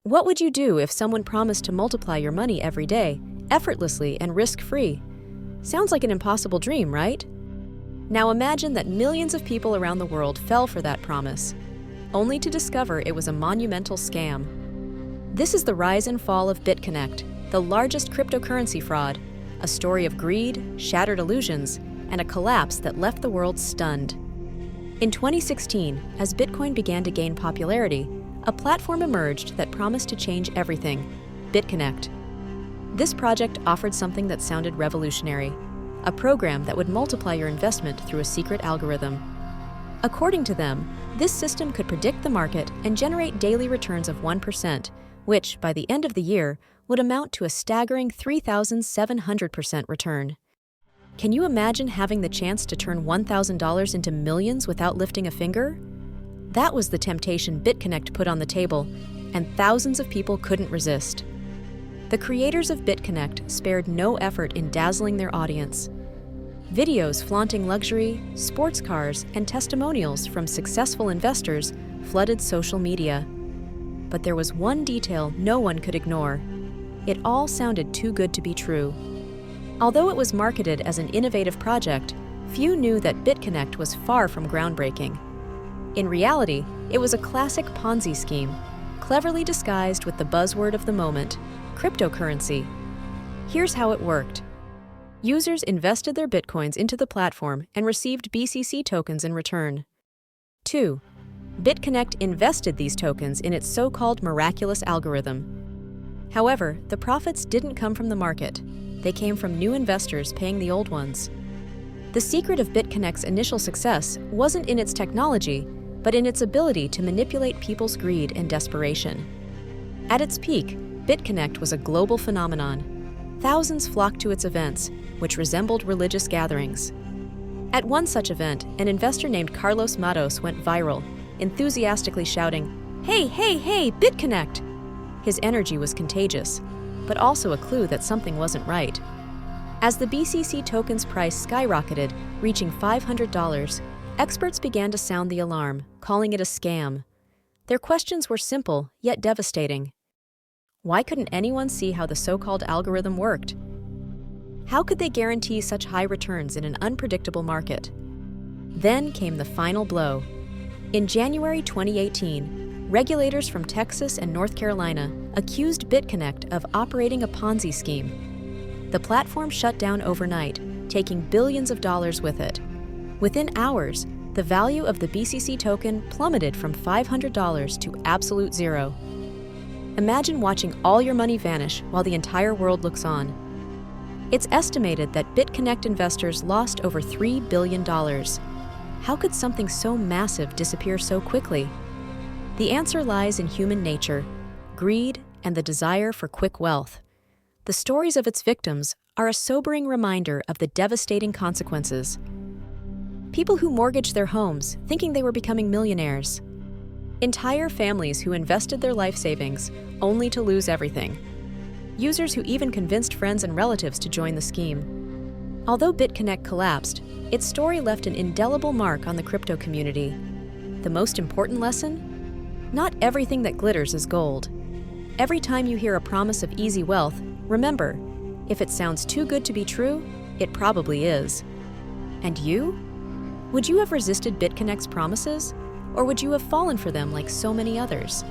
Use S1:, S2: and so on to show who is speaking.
S1: What would you do if someone promised to multiply your money every day, effortlessly and risk-free? Sounds like an impossible dream, right? Now imagine that millions of people around the world fell for that promise, only to discover it was a monumental scam. This is the rise and fall of BitConnect, the largest cryptocurrency fraud, a story of greed, shattered illusions, and a collapse that left the world stunned. In 2016, as Bitcoin began to gain popularity, a platform emerged that promised to change everything: BitConnect. This project offered something that sounded revolutionary, a program that would multiply your investment through a secret algorithm. According to them, this system could predict the market and generate daily returns of 1%, which, by the end of the year, would amount to a staggering 3,700% return. Can you imagine having the chance to turn $1,000 into millions without lifting a finger? That was the temptation BitConnect put on the table, and thousands of people couldn't resist. The creators of BitConnect spared no effort in dazzling their audience. Videos flaunting luxury, sports cars, and testimonials from successful investors flooded social media. But there was one detail no one could ignore. It all sounded too good to be true. Although it was marketed as an innovative project, few knew that BitConnect was far from groundbreaking. In reality, it was a classic Ponzi scheme, cleverly disguised with the buzzword of the moment: cryptocurrency. Here's how it worked. Users invested their bitcoins into the platform and received BCC tokens in return. 2. BitConnect invested these tokens in its so-called miraculous algorithm. However, the profits didn't come from the market. They came from new investors paying the old ones. The secret of BitConnect's initial success wasn't in its technology, but in its ability to manipulate people's greed and desperation. At its peak, BitConnect was a global phenomenon. Thousands flocked to its events, which resembled religious gatherings. At one such event, an investor named Carlos Matos went viral, enthusiastically shouting, "Hey, hey, hey, BitConnect!" His energy was contagious, but also a clue that something wasn't right. As the BCC token's price skyrocketed, reaching $500, experts began to sound the alarm, calling it a scam. Their questions were simple, yet devastating. Why couldn't anyone see how the so-called algorithm worked? How could they guarantee such high returns in an unpredictable market? Then came the final blow. In January 2018, regulators from Texas and North Carolina accused BitConnect of operating a Ponzi scheme. The platform shut down overnight, taking billions of dollars with it. Within hours, the value of the BCC token plummeted from $500 to absolute zero. Imagine watching all your money vanish while the entire world looks on. It's estimated that BitConnect investors lost over $3 billion. How could something so massive disappear so quickly? The answer lies in human nature: greed and the desire for quick wealth. The stories of its victims are a sobering reminder of the devastating consequences. People who mortgaged their homes thinking they were becoming millionaires. Entire families who invested their life savings only to lose everything. Users who even convinced friends and relatives to join the scheme. Although BitConnect collapsed, its story left an indelible mark on the crypto community. The most important lesson? Not everything that glitters is gold. Every time you hear a promise of easy wealth, remember, if it sounds too good to be true, it probably is. And you? Would you have resisted BitConnect's promises? Or would you have fallen for them like so many others?